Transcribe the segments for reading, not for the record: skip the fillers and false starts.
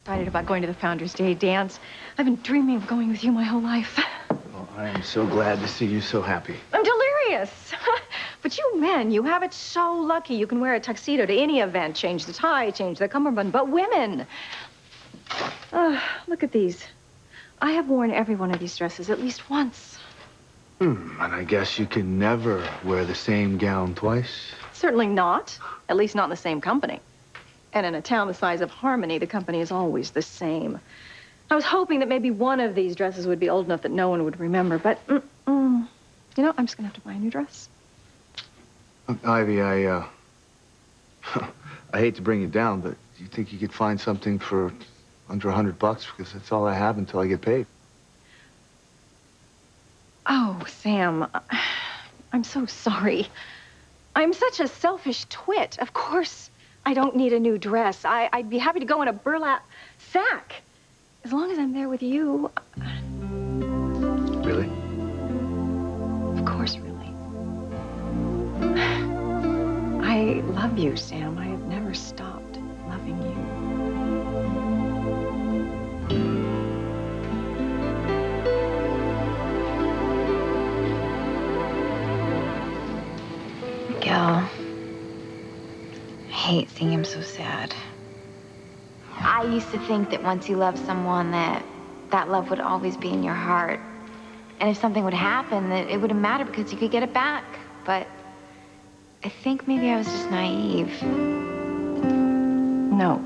Excited about going to the Founders Day dance. I've been dreaming of going with you my whole life. Well, I am so glad to see you so happy. I'm delirious. But you men, you have it so lucky. You can wear a tuxedo to any event, change the tie, change the cummerbund. But women, look at these. I have worn every one of these dresses at least once. And I guess you can never wear the same gown twice? Certainly not. At least not in the same company. And in a town the size of Harmony, the company is always the same. I was hoping that maybe one of these dresses would be old enough that no one would remember, but, you know, I'm just gonna have to buy a new dress. Ivy, I hate to bring you down, but do you think you could find something for under $100? Because that's all I have until I get paid. Oh, Sam, I'm so sorry. I'm such a selfish twit. Of course I don't need a new dress. I'd be happy to go in a burlap sack. As long as I'm there with you. Really? Of course, really. I love you, Sam. I have never stopped loving you. Miguel. I hate seeing him so sad. I used to think that once you love someone, that love would always be in your heart. And if something would happen, that it wouldn't matter because you could get it back. But I think maybe I was just naive. No.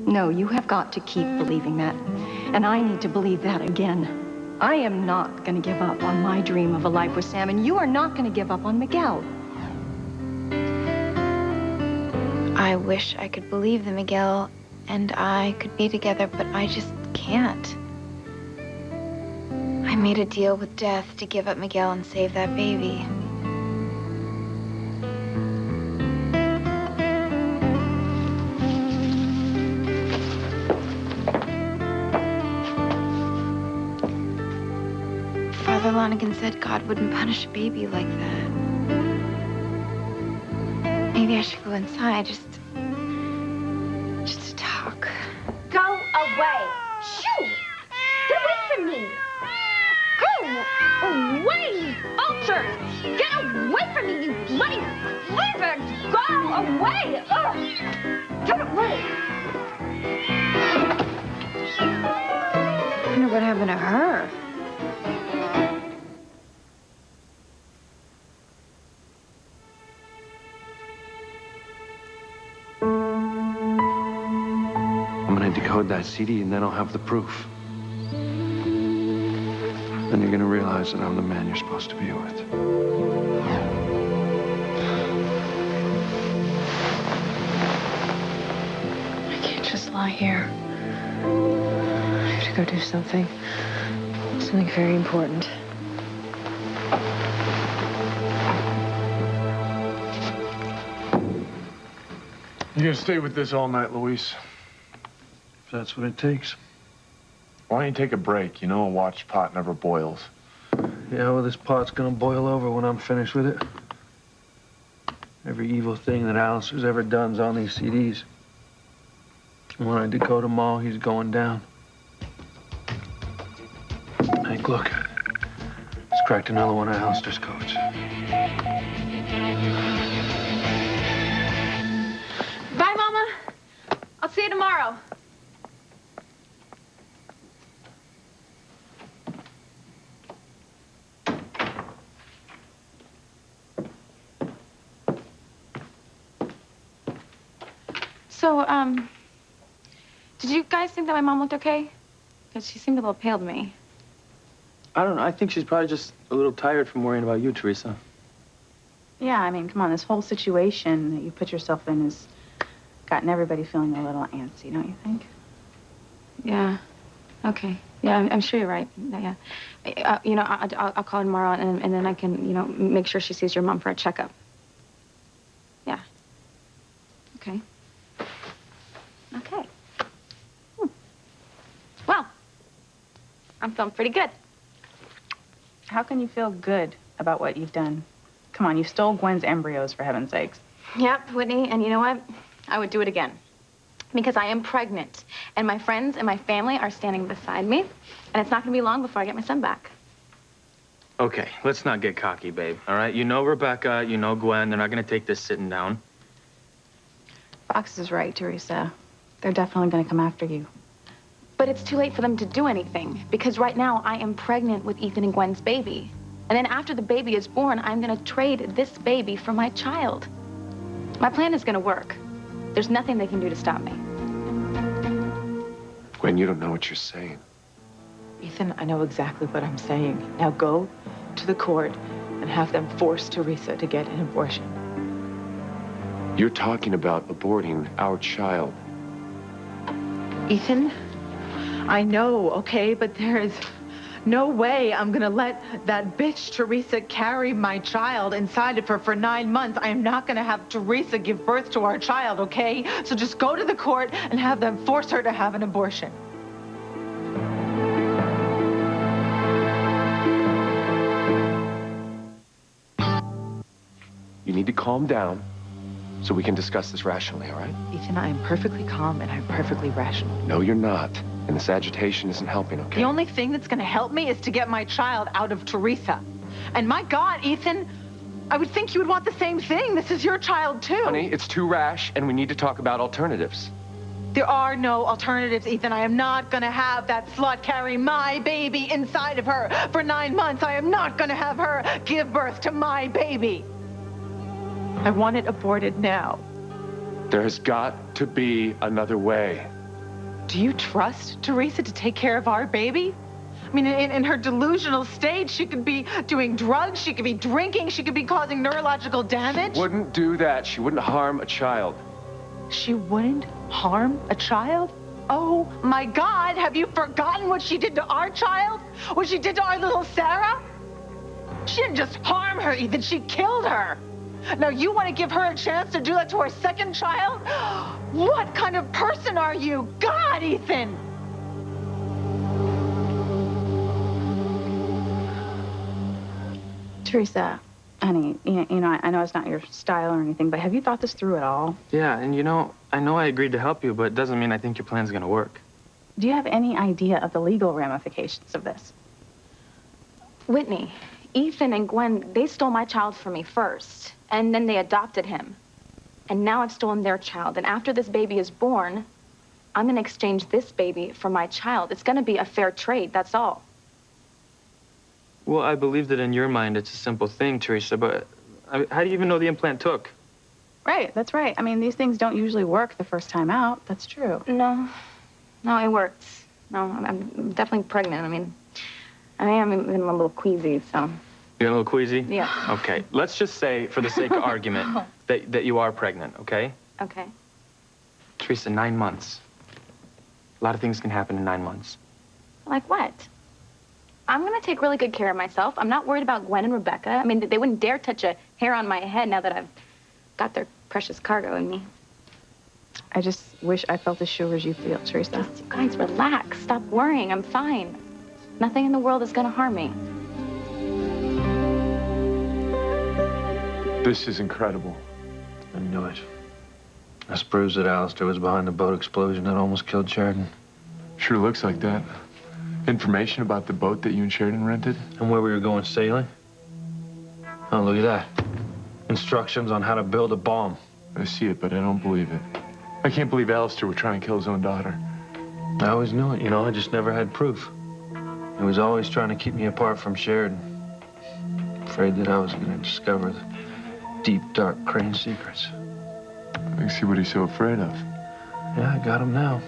No, you have got to keep believing that. And I need to believe that again. I am not going to give up on my dream of a life with Sam, and you are not going to give up on Miguel. I wish I could believe that Miguel and I could be together, but I just can't. I made a deal with death to give up Miguel and save that baby. Father Lonigan said God wouldn't punish a baby like that. Maybe I should go inside just to talk. Go away! Shoo! Get away from me! Go away, vulture! Get away from me, you bloody leavers! Go away! Ugh. Get away! I wonder what happened to her. Decode that CD, and then I'll have the proof. Then you're gonna realize that I'm the man you're supposed to be with. I can't just lie here. I have to go do something. Something very important. You gonna stay with this all night, Luis? If that's what it takes. Why don't you take a break? You know, a watched pot never boils. Yeah, well, this pot's gonna boil over when I'm finished with it. Every evil thing that Alistair's ever done's on these CDs. And when I decode them all, he's going down. Hank, look. He's cracked another one of Alistair's codes. Bye, Mama. I'll see you tomorrow. So, did you guys think that my mom looked okay? Because she seemed a little pale to me. I don't know. I think she's probably just a little tired from worrying about you, Teresa. Yeah, I mean, come on. This whole situation that you put yourself in has gotten everybody feeling a little antsy, don't you think? Yeah. Okay. Yeah, I'm sure you're right. Yeah. You know, I'll call her tomorrow, and then I can, you know, make sure she sees your mom for a checkup. Yeah. Okay. Okay. Well, I'm feeling pretty good. How can you feel good about what you've done? Come on, you stole Gwen's embryos, for heaven's sakes. Yep, Whitney, and you know what? I would do it again. Because I am pregnant, and my friends and my family are standing beside me, and it's not gonna be long before I get my son back. Okay, let's not get cocky, babe, all right? You know Rebecca, you know Gwen, they're not gonna take this sitting down. Fox is right, Teresa. They're definitely gonna come after you. But it's too late for them to do anything, because right now I am pregnant with Ethan and Gwen's baby. And then after the baby is born, I'm gonna trade this baby for my child. My plan is gonna work. There's nothing they can do to stop me. Gwen, you don't know what you're saying. Ethan, I know exactly what I'm saying. Now go to the court and have them force Teresa to get an abortion. You're talking about aborting our child. Ethan, I know, okay, but there is no way I'm gonna let that bitch Teresa carry my child inside of her for 9 months. I am not gonna have Teresa give birth to our child, okay? So just go to the court and have them force her to have an abortion. You need to calm down so we can discuss this rationally, all right? Ethan, I am perfectly calm and I'm perfectly rational. No, you're not. And this agitation isn't helping, okay? The only thing that's gonna help me is to get my child out of Teresa. And my God, Ethan, I would think you would want the same thing. This is your child, too. Honey, it's too rash, and we need to talk about alternatives. There are no alternatives, Ethan. I am not gonna have that slut carry my baby inside of her for 9 months. I am not gonna have her give birth to my baby. I want it aborted now. There has got to be another way. Do you trust Teresa to take care of our baby? I mean, in her delusional state, she could be doing drugs, she could be drinking, she could be causing neurological damage. Wouldn't do that. She wouldn't harm a child. She wouldn't harm a child? Oh, my God, have you forgotten what she did to our child? What she did to our little Sarah? She didn't just harm her, Ethan, she killed her. Now you want to give her a chance to do that to our second child? What kind of person are you? God, Ethan! Teresa, honey, you know, I know it's not your style or anything, but have you thought this through at all? Yeah, and you know I agreed to help you, but it doesn't mean I think your plan's gonna work. Do you have any idea of the legal ramifications of this? Whitney, Ethan and Gwen, they stole my child from me first, and then they adopted him. And now I've stolen their child, and after this baby is born, I'm gonna exchange this baby for my child. It's gonna be a fair trade, that's all. Well, I believe that in your mind it's a simple thing, Teresa, but how do you even know the implant took? Right, that's right. I mean, these things don't usually work the first time out. That's true. No, it works. No, I'm definitely pregnant. I mean, I am even a little queasy, so. You're a little queasy? Yeah. Okay, let's just say, for the sake of argument, that you are pregnant, okay? Okay. Teresa, 9 months. A lot of things can happen in 9 months. Like what? I'm gonna take really good care of myself. I'm not worried about Gwen and Rebecca. I mean, they wouldn't dare touch a hair on my head now that I've got their precious cargo in me. I just wish I felt as sure as you feel, Teresa. Just, you guys, relax. Stop worrying. I'm fine. Nothing in the world is gonna harm me. This is incredible. I knew it. I suppose that Alistair was behind the boat explosion that almost killed Sheridan. Sure looks like that. Information about the boat that you and Sheridan rented? And where we were going sailing? Oh, look at that. Instructions on how to build a bomb. I see it, but I don't believe it. I can't believe Alistair would try and kill his own daughter. I always knew it, you know, I just never had proof. He was always trying to keep me apart from Sheridan. Afraid that I was going to discover the deep, dark Crane secrets. I see what he's so afraid of. Yeah, I got him now.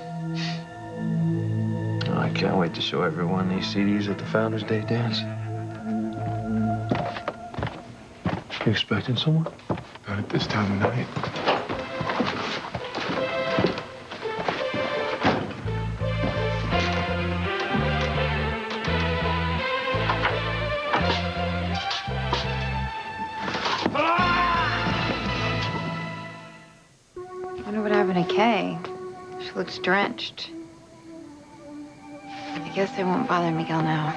Oh, I can't wait to show everyone these CDs at the Founders Day dance. You expecting someone? Not at this time of night. I wonder what happened to Kay. She looks drenched. I guess they won't bother Miguel now.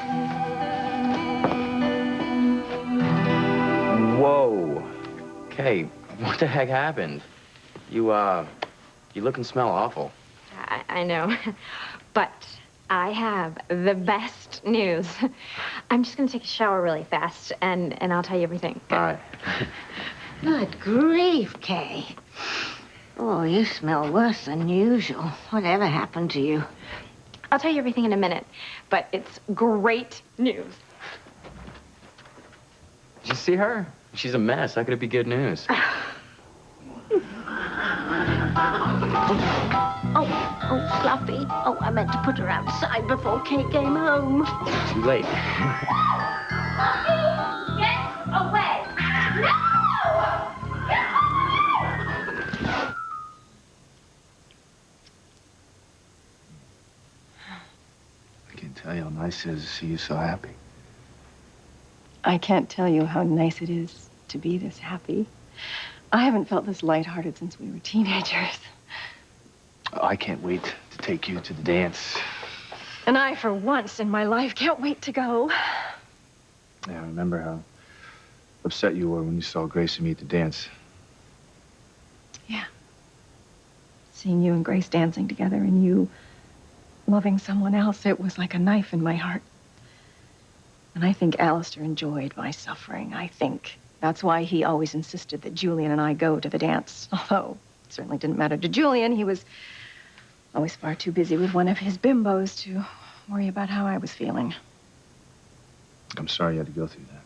Whoa. Kay, what the heck happened? You You look and smell awful. I know. But I have the best news. I'm just going to take a shower really fast, and I'll tell you everything. All right. Good grief, Kay. Oh, you smell worse than usual. Whatever happened to you? I'll tell you everything in a minute, but it's great news. Did you see her? She's a mess. How could it be good news? Oh, Fluffy. Oh, I meant to put her outside before Kay came home. Too late. Get away! No! I can't tell you how nice it is to see you so happy. I can't tell you how nice it is to be this happy. I haven't felt this lighthearted since we were teenagers. I can't wait to take you to the dance. And I, for once in my life, can't wait to go. Yeah, I remember how upset you were when you saw Grace and me at the dance. Yeah. Seeing you and Grace dancing together and you loving someone else, it was like a knife in my heart. And I think Alistair enjoyed my suffering. I think that's why he always insisted that Julian and I go to the dance. Although it certainly didn't matter to Julian. He was always far too busy with one of his bimbos to worry about how I was feeling. I'm sorry you had to go through that.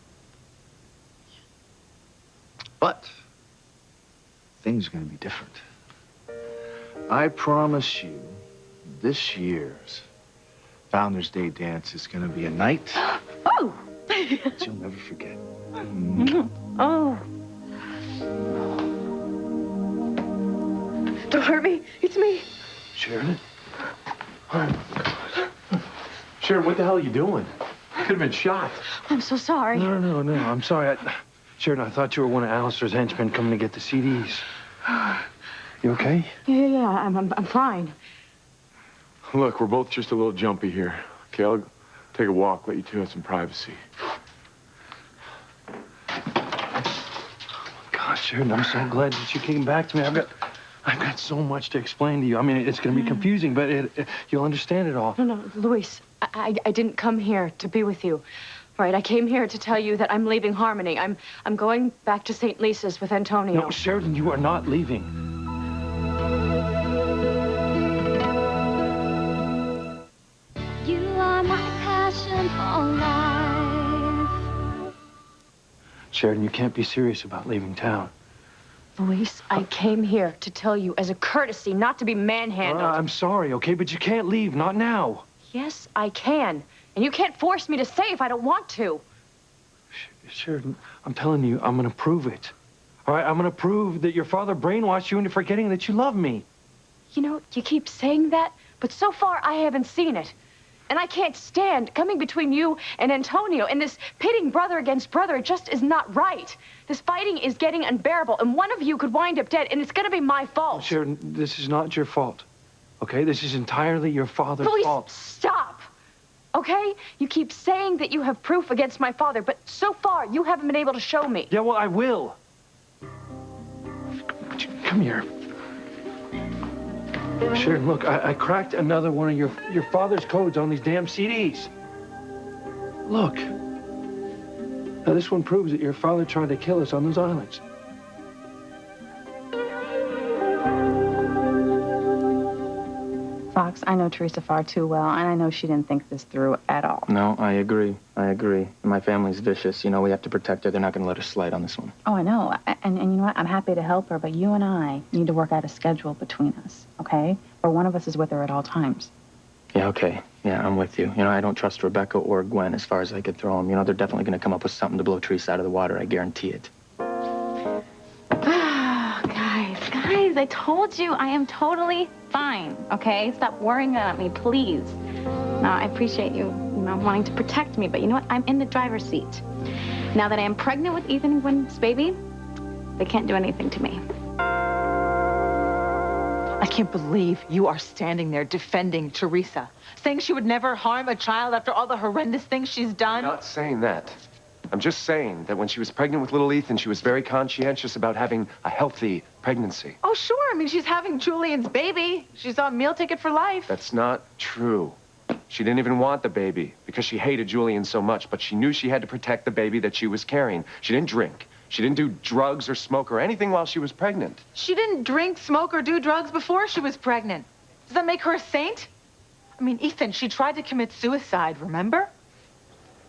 But things are going to be different. I promise you, this year's Founders Day dance is going to be a night Oh! that you'll never forget. Oh. Don't hurt me. It's me. Sharon? Sharon, what the hell are you doing? You could have been shot. I'm so sorry. No. I'm sorry. Sharon, I thought you were one of Alistair's henchmen coming to get the CDs. You okay? Yeah, I'm fine. Look, we're both just a little jumpy here. Okay, I'll take a walk, let you two have some privacy. Gosh, Sharon, I'm so glad that you came back to me. I've got so much to explain to you. I mean, it's going to be confusing, but you'll understand it all. No, Luis, I didn't come here to be with you. All right, I came here to tell you that I'm leaving Harmony. I'm going back to St. Lisa's with Antonio. No, Sheridan, you are not leaving. You are my passion for life. Sheridan, you can't be serious about leaving town. Luis, I came here to tell you as a courtesy not to be manhandled. I'm sorry, okay, but you can't leave, not now. Yes, I can. And you can't force me to stay if I don't want to. Sheridan, I'm telling you, I'm gonna prove it. All right, I'm gonna prove that your father brainwashed you into forgetting that you love me. You know, you keep saying that, but so far I haven't seen it. And I can't stand coming between you and Antonio, and this pitting brother against brother. It just is not right. This fighting is getting unbearable, and one of you could wind up dead, and it's gonna be my fault. Sheridan, this is not your fault, okay? This is entirely your father's fault. Please stop, okay? You keep saying that you have proof against my father, but so far you haven't been able to show me. Yeah, well, I will. Come here. Sheridan, look, I cracked another one of your father's codes on these damn CDs. Look. Now, this one proves that your father tried to kill us on those islands. Fox, I know Teresa far too well, and I know she didn't think this through at all. No, I agree. And my family's vicious. You know, we have to protect her. They're not going to let her slide on this one. Oh, I know. And you know what? I'm happy to help her, but you and I need to work out a schedule between us, okay? Where one of us is with her at all times. Yeah, okay. Yeah, I'm with you. You know, I don't trust Rebecca or Gwen as far as I could throw them. You know, they're definitely going to come up with something to blow Teresa out of the water. I guarantee it. Guys, I told you I am totally fine, okay? Stop worrying about me, please. No, I appreciate you wanting to protect me, but you know what? I'm in the driver's seat. Now that I am pregnant with Ethan and Gwen's baby, they can't do anything to me. I can't believe you are standing there defending Teresa, saying she would never harm a child after all the horrendous things she's done. I'm not saying that. I'm just saying that when she was pregnant with little Ethan, she was very conscientious about having a healthy pregnancy. Oh, sure. I mean, she's having Julian's baby. She's on meal ticket for life. That's not true. She didn't even want the baby because she hated Julian so much, but she knew she had to protect the baby that she was carrying. She didn't drink. She didn't do drugs or smoke or anything while she was pregnant. She didn't drink, smoke, or do drugs before she was pregnant. Does that make her a saint? I mean, Ethan, she tried to commit suicide, remember?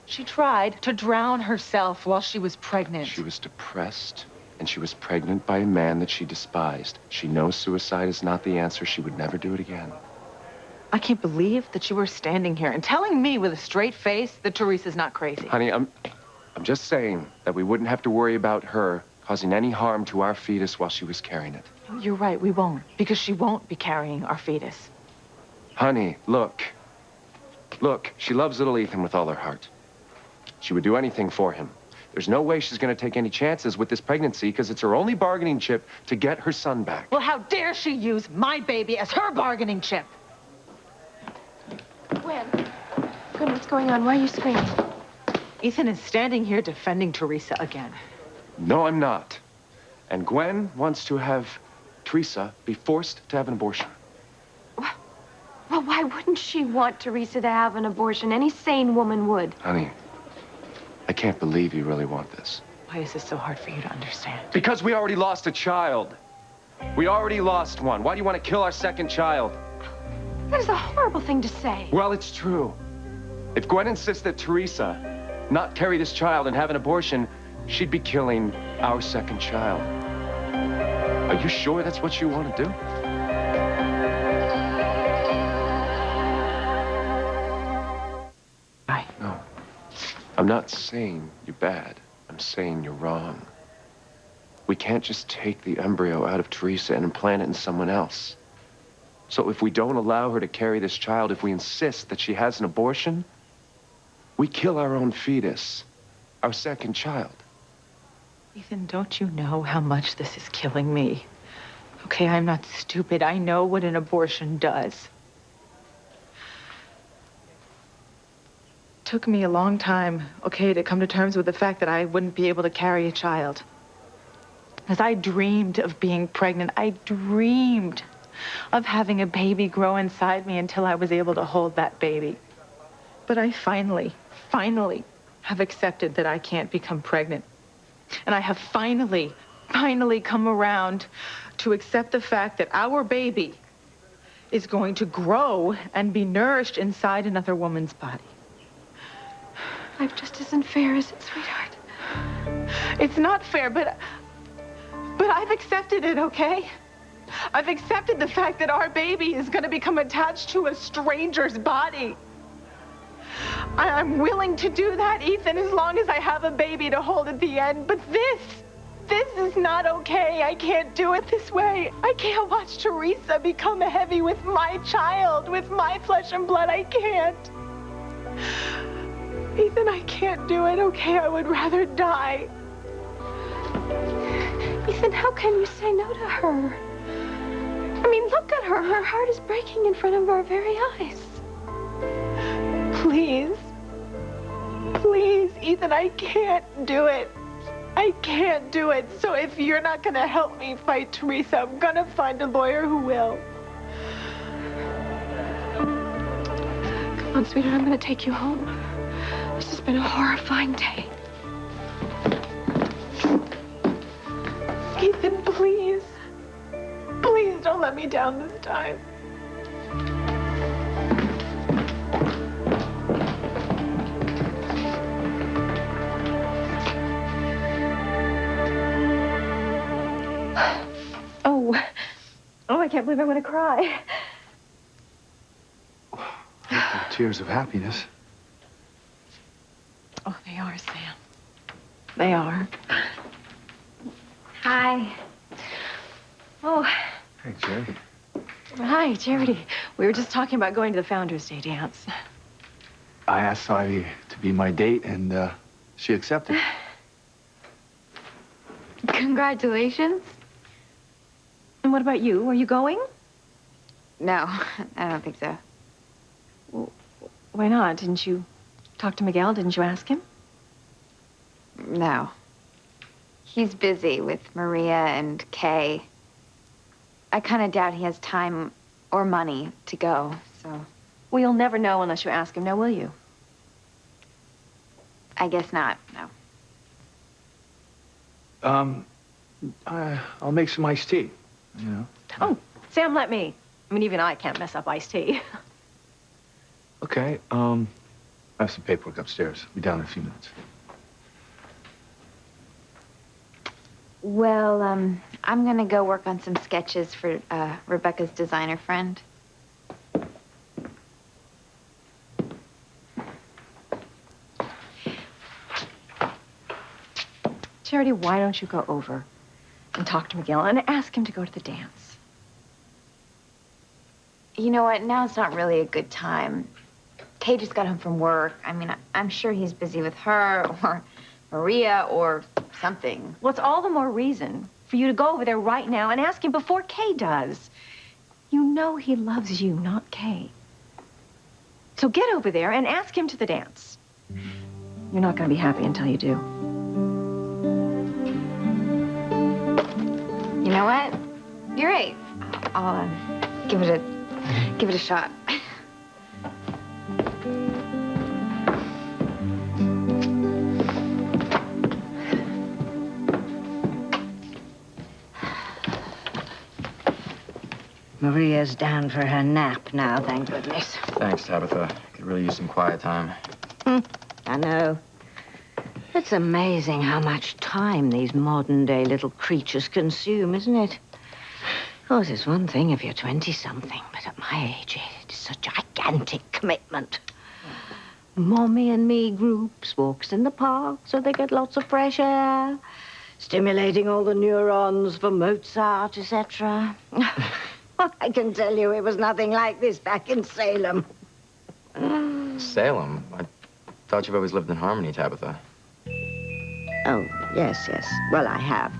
She tried to drown herself while she was pregnant. She was depressed, and she was pregnant by a man that she despised. She knows suicide is not the answer. She would never do it again. I can't believe that you were standing here and telling me with a straight face that Teresa's not crazy. Honey, I'm just saying that we wouldn't have to worry about her causing any harm to our fetus while she was carrying it. You're right, we won't, because she won't be carrying our fetus. Honey, look. Look, she loves little Ethan with all her heart. She would do anything for him. There's no way she's going to take any chances with this pregnancy because it's her only bargaining chip to get her son back. Well, how dare she use my baby as her bargaining chip? Gwen, what's going on? Why are you screaming? Ethan is standing here defending Teresa again. No, I'm not. And Gwen wants to have Teresa be forced to have an abortion. Well, why wouldn't she want Teresa to have an abortion? Any sane woman would. Honey, I can't believe you really want this. Why is this so hard for you to understand? Because we already lost a child. We already lost one. Why do you want to kill our second child? That is a horrible thing to say. Well, it's true. If Gwen insists that Teresa not carry this child and have an abortion, she'd be killing our second child. Are you sure that's what you want to do? No. I'm not saying you're bad. I'm saying you're wrong. We can't just take the embryo out of Teresa and implant it in someone else. So if we don't allow her to carry this child, if we insist that she has an abortion, we kill our own fetus, our second child. Ethan, don't you know how much this is killing me? Okay, I'm not stupid. I know what an abortion does. It took me a long time, okay, to come to terms with the fact that I wouldn't be able to carry a child. As I dreamed of being pregnant, I dreamed of having a baby grow inside me until I was able to hold that baby. But I finally have accepted that I can't become pregnant. And I have finally come around to accept the fact that our baby is going to grow and be nourished inside another woman's body. Life just isn't fair, is it, sweetheart? It's not fair, but I've accepted it, okay? I've accepted the fact that our baby is going to become attached to a stranger's body. I'm willing to do that, Ethan, as long as I have a baby to hold at the end. But this is not okay. I can't do it this way. I can't watch Teresa become heavy with my child, with my flesh and blood. I can't. Ethan, I can't do it, okay? I would rather die. Ethan, how can you say no to her? I mean, look at her. Her heart is breaking in front of our very eyes. Please. Please, Ethan, I can't do it. I can't do it. So if you're not going to help me fight Teresa, I'm going to find a lawyer who will. Come on, sweetheart, I'm going to take you home. This has been a horrifying day. Ethan, please. Please don't let me down this time. Oh, I can't believe I'm going to cry. Tears of happiness. Oh, they are, Sam. They are. Hi. Oh. Hey, Jerry. Hi, Charity. We were just talking about going to the Founders Day dance. I asked Ivy to be my date, and she accepted. Congratulations. And what about you? Are you going? No, I don't think so. Well, why not? Didn't you talk to Miguel? Didn't you ask him? No. He's busy with Maria and Kay. I kind of doubt he has time or money to go, so... Well, you'll never know unless you ask him, now will you? I guess not, no. I'll make some iced tea, you know. Oh, Sam, let me. I mean, even I can't mess up iced tea. Okay, I have some paperwork upstairs. Be down in a few minutes. Well, I'm gonna go work on some sketches for Rebecca's designer friend. Charity, why don't you go over and talk to Miguel and ask him to go to the dance? You know what? Now it's not really a good time. Kay just got home from work. I mean, I'm sure he's busy with her or Maria or something. Well, it's all the more reason for you to go over there right now and ask him before Kay does. You know he loves you, not Kay. So get over there and ask him to the dance. You're not going to be happy until you do. You know what? You're right. I'll give it a shot. Maria's down for her nap now, thank goodness. Thanks, Tabitha. Could really use some quiet time. I know. It's amazing how much time these modern-day little creatures consume, isn't it? Of course, it's one thing if you're 20-something, but at my age, it's a gigantic commitment. Mommy and me groups, walks in the park so they get lots of fresh air, stimulating all the neurons for Mozart, etc. I can tell you it was nothing like this back in Salem. Salem? I thought you've always lived in Harmony, Tabitha. Oh, yes. Well, I have.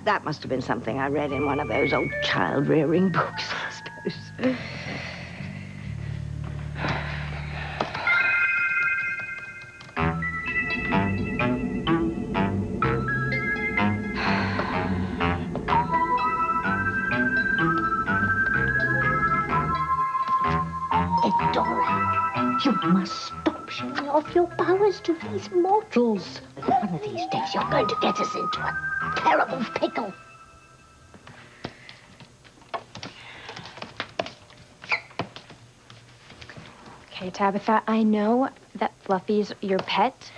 That must have been something I read in one of those old child-rearing books, I suppose. You must stop showing off your powers to these mortals. One of these days, you're going to get us into a terrible pickle. Okay, Tabitha, I know that Fluffy's your pet,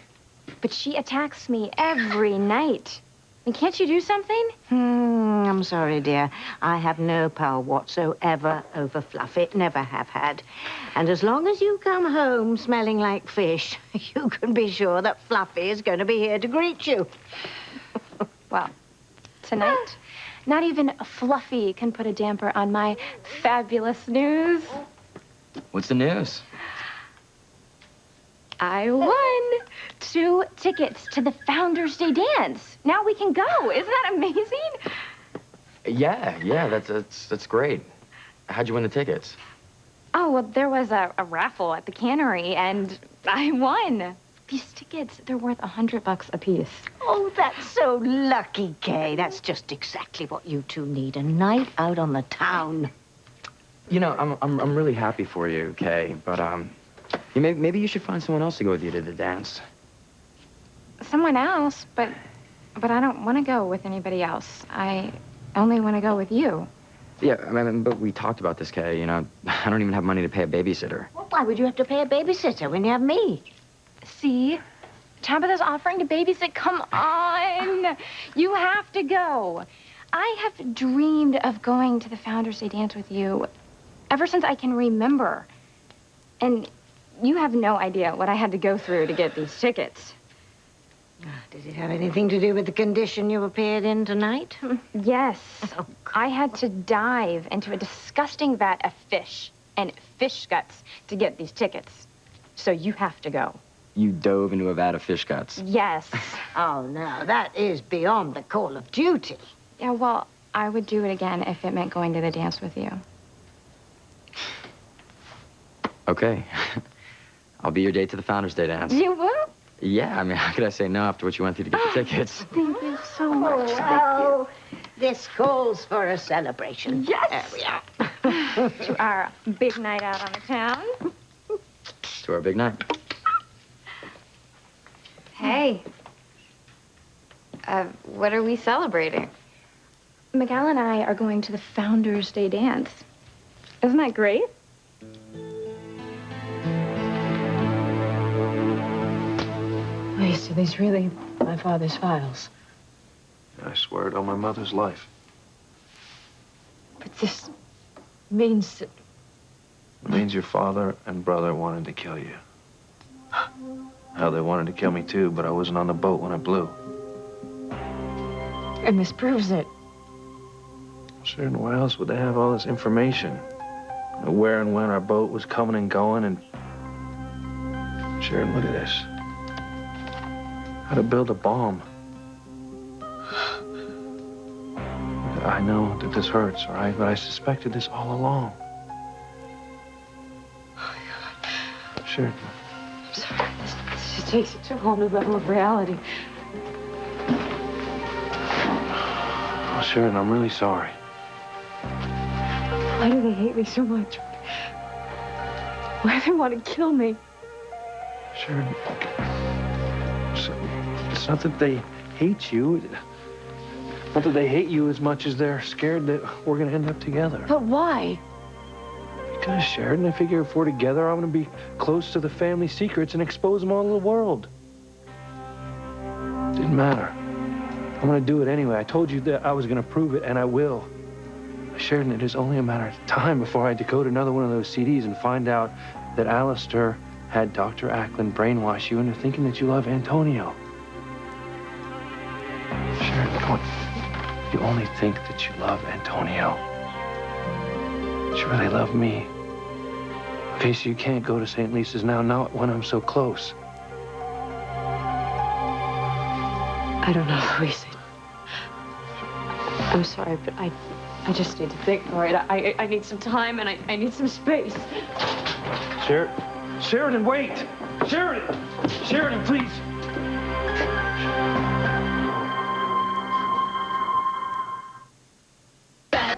but she attacks me every night. And can't you do something? I'm sorry, dear. I have no power whatsoever over Fluffy. Never have had. And as long as you come home smelling like fish, you can be sure that Fluffy is going to be here to greet you. Well, tonight, not even Fluffy can put a damper on my fabulous news. What's the news? I won 2 tickets to the Founders Day dance. Now we can go. Isn't that amazing? Yeah, that's great. How'd you win the tickets? Oh, well, there was a raffle at the cannery, and I won. These tickets, they're worth $100 a piece. Oh, that's so lucky, Kay. That's just exactly what you two need, a night out on the town. You know, I'm really happy for you, Kay, but maybe you should find someone else to go with you to the dance. Someone else, but I don't want to go with anybody else. I only want to go with you. Yeah, I mean, but we talked about this, Kay. You know, I don't even have money to pay a babysitter. Well, why would you have to pay a babysitter when you have me? See? Tabitha's offering to babysit. Come on. You have to go. I have dreamed of going to the Founders Day dance with you ever since I can remember. And you have no idea what I had to go through to get these tickets. Did it have anything to do with the condition you appeared in tonight? Yes. Oh, I had to dive into a disgusting vat of fish and fish guts to get these tickets. So you have to go. You dove into a vat of fish guts. Yes. Oh, no, that is beyond the call of duty. Yeah, well, I would do it again if it meant going to the dance with you. Okay. I'll be your date to the Founders Day dance. You will? Yeah, I mean, how could I say no after what you went through to get the tickets? Thank you so much. Well, this calls for a celebration. Yes! There we are. To our big night out on the town. To our big night. Hey. What are we celebrating? Miguel and I are going to the Founders Day dance. Isn't that great? Are these really my father's files? I swear it on my mother's life. But this means that... It means your father and brother wanted to kill you. Hell, they wanted to kill me too, but I wasn't on the boat when it blew. And this proves it. Sure, and why else would they have all this information? Where and when our boat was coming and going, and... Sharon, look at this. How to build a bomb. I know that this hurts, all right? But I suspected this all along. Sure. I'm sorry. This just takes it to a whole new level of reality. Oh, Sharon, I'm really sorry. Why do they hate me so much? Why do they want to kill me? Sharon, it's not that they hate you. Not that they hate you as much as they're scared that we're going to end up together. But why? Because, Sharon, I figure if we're together, I'm going to be close to the family secrets and expose them all to the world. Didn't matter. I'm going to do it anyway. I told you that I was going to prove it, and I will. Sharon, it is only a matter of time before I decode another one of those CDs and find out that Alistair had Dr. Ackland brainwash you into thinking that you love Antonio. Sharon, come on. You only think that you love Antonio. But you really love me. Okay, so you can't go to St. Lisa's now, not when I'm so close. I don't know, Luis. I'm sorry, but I just need to think, all right? I need some time, and I need some space. Sheridan, wait! Sheridan, please!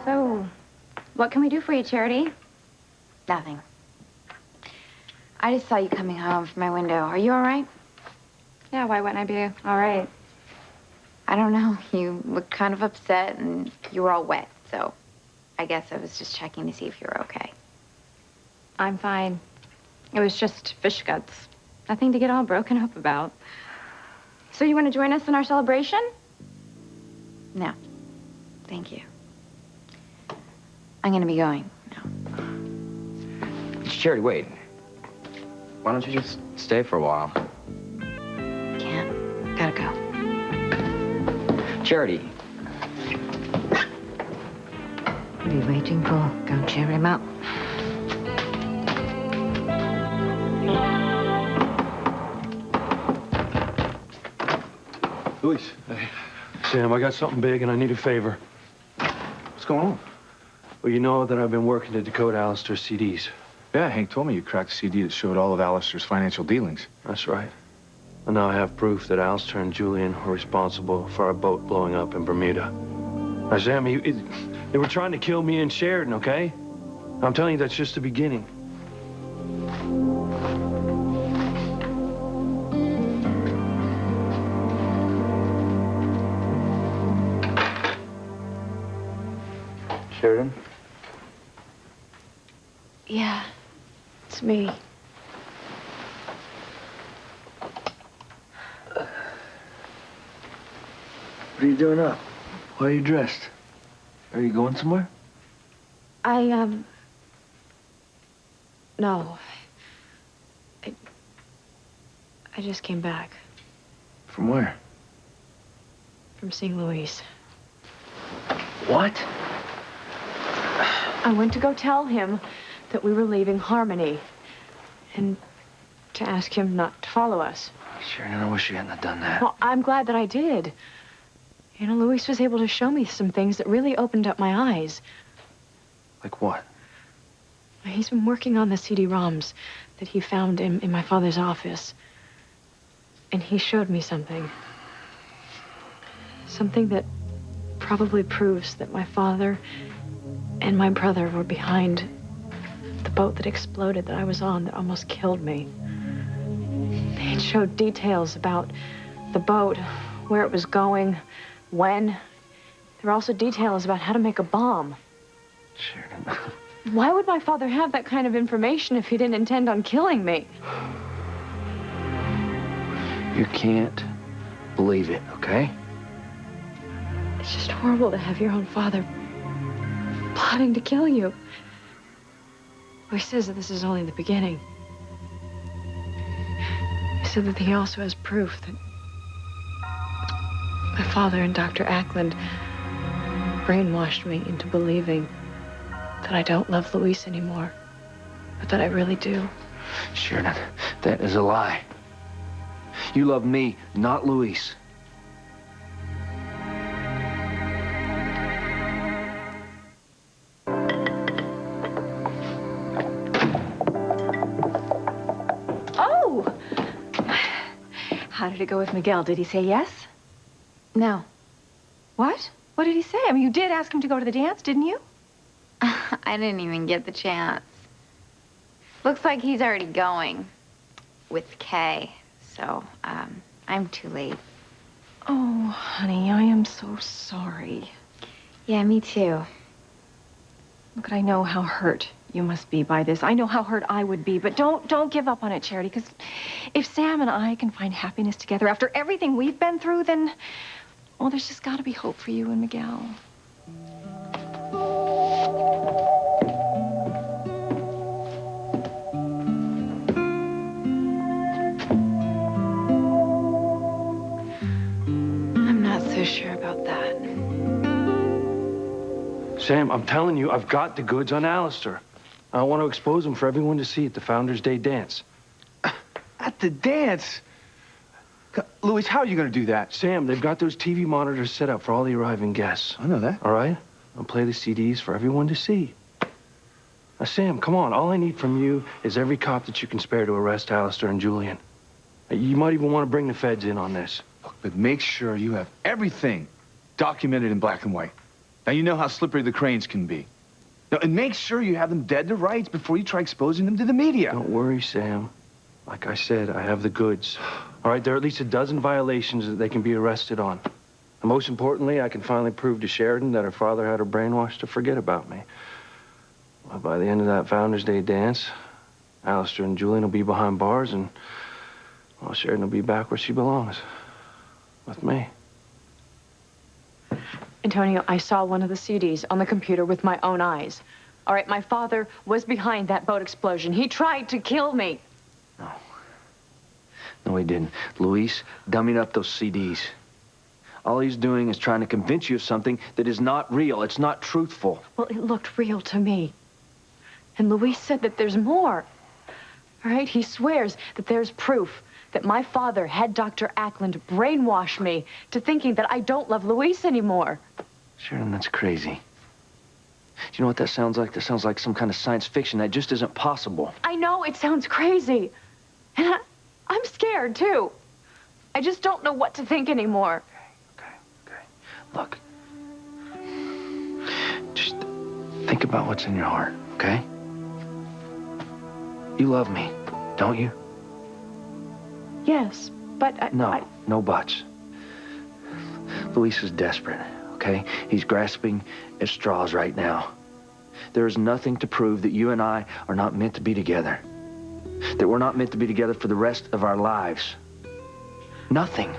So, what can we do for you, Charity? Nothing. I just saw you coming home from my window. Are you all right? Yeah, why wouldn't I be all right? I don't know. You looked kind of upset, and you were all wet, so I guess I was just checking to see if you were okay. I'm fine. It was just fish guts. Nothing to get all broken up about. So you want to join us in our celebration? No. Thank you. I'm going to be going now. Charity, wait. Why don't you just stay for a while? Can't. Gotta go. Charity. What are you waiting for? Go and cheer him up. Luis. Hey. Sam, I got something big and I need a favor. What's going on? Well, you know that I've been working to decode Alistair's CDs. Yeah, Hank told me you cracked a CD that showed all of Alistair's financial dealings. That's right. And now I have proof that Alistair and Julian were responsible for our boat blowing up in Bermuda. Now, Sam, they were trying to kill me and Sheridan, okay? I'm telling you, that's just the beginning. Sheridan? Yeah, it's me. What are you doing up? Why are you dressed? Are you going somewhere? No. I just came back From where? from seeing Luis. What? I went to go tell him that we were leaving Harmony and to ask him not to follow us. Sheridan, I wish you hadn't done that. Well, I'm glad that I did. You know, Luis was able to show me some things that really opened up my eyes. Like what? He's been working on the CD-ROMs that he found in my father's office. And he showed me something. Something that probably proves that my father and my brother were behind the boat that exploded that I was on that almost killed me. It showed details about the boat, where it was going, when. There were also details about how to make a bomb. Sheridan. Why would my father have that kind of information if he didn't intend on killing me? You can't believe it, okay? It's just horrible to have your own father plotting to kill you. Well, he says that this is only the beginning. He said that he also has proof that my father and Dr. Ackland brainwashed me into believing that I don't love Luis anymore, but that I really do. Sheridan, that is a lie. You love me, not Luis. Oh! How did it go with Miguel? Did he say yes? No. What? What did he say? I mean, you did ask him to go to the dance, didn't you? I didn't even get the chance. Looks like he's already going with Kay. So, I'm too late. Oh, honey, I am so sorry. Yeah, me too. Look, I know how hurt you must be by this. I know how hurt I would be, but don't give up on it, Charity, because if Sam and I can find happiness together after everything we've been through, then, well, there's just got to be hope for you and Miguel. Sure about that. Sam, I'm telling you, I've got the goods on Alistair. I want to expose him for everyone to see at the Founders Day dance. At the dance? Luis, how are you going to do that? Sam, they've got those TV monitors set up for all the arriving guests. I know that. All right? I'll play the CDs for everyone to see. Now, Sam, come on. All I need from you is every cop that you can spare to arrest Alistair and Julian. You might even want to bring the feds in on this. Look, but make sure you have everything documented in black and white. Now, you know how slippery the Cranes can be. Now, and make sure you have them dead to rights before you try exposing them to the media. Don't worry, Sam. Like I said, I have the goods. All right, there are at least a dozen violations that they can be arrested on. And most importantly, I can finally prove to Sheridan that her father had her brainwashed to forget about me. Well, by the end of that Founders Day dance, Alistair and Julian will be behind bars, and, well, Sheridan will be back where she belongs. With me. Antonio, I saw one of the CDs on the computer with my own eyes. All right, my father was behind that boat explosion. He tried to kill me. No, he didn't. Luis dummied up those CDs. All he's doing is trying to convince you of something that is not real. It's not truthful. Well, it looked real to me. And Luis said that there's more. All right, he swears that there's proof that my father had Dr. Ackland brainwash me to thinking that I don't love Luis anymore. Sheridan, that's crazy. Do you know what that sounds like? That sounds like some kind of science fiction. That just isn't possible. I know it sounds crazy. And I'm scared, too. I just don't know what to think anymore. Okay. Look. Just think about what's in your heart, okay? You love me, don't you? Yes, but No buts. Luis is desperate, okay? He's grasping at straws right now. There is nothing to prove that you and I are not meant to be together. That we're not meant to be together for the rest of our lives. Nothing.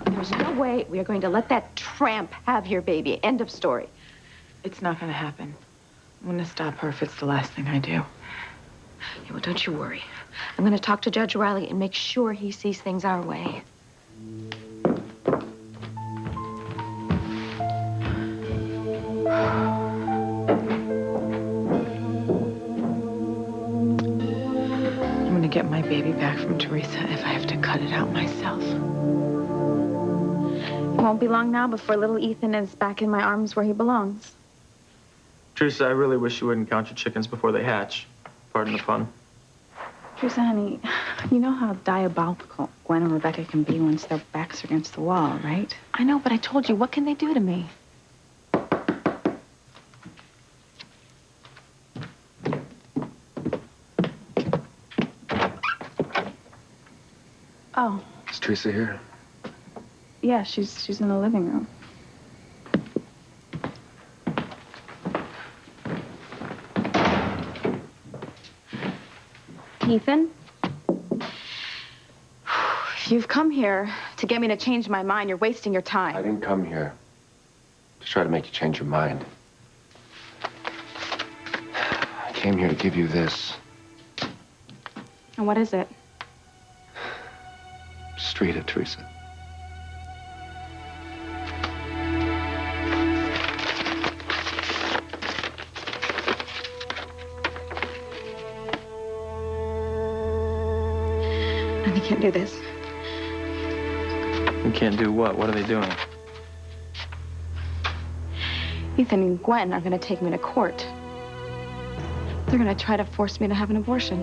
There's no way we are going to let that tramp have your baby. End of story. It's not going to happen. I'm going to stop her if it's the last thing I do. Yeah, well, don't you worry. I'm going to talk to Judge Riley and make sure he sees things our way. I'm going to get my baby back from Teresa if I have to cut it out myself. It won't be long now before little Ethan is back in my arms where he belongs. Teresa, I really wish you wouldn't count your chickens before they hatch. Pardon the pun. Teresa, honey, you know how diabolical Gwen and Rebecca can be once their backs are against the wall, right? I know, but I told you, what can they do to me? Oh, Is Teresa here? yeah, she's in the living room. Ethan? If you've come here to get me to change my mind, you're wasting your time. I didn't come here to try to make you change your mind. I came here to give you this. And what is it? Just read it, Teresa. I can't do this. You can't do what? What are they doing? Ethan and Gwen are going to take me to court. They're going to try to force me to have an abortion.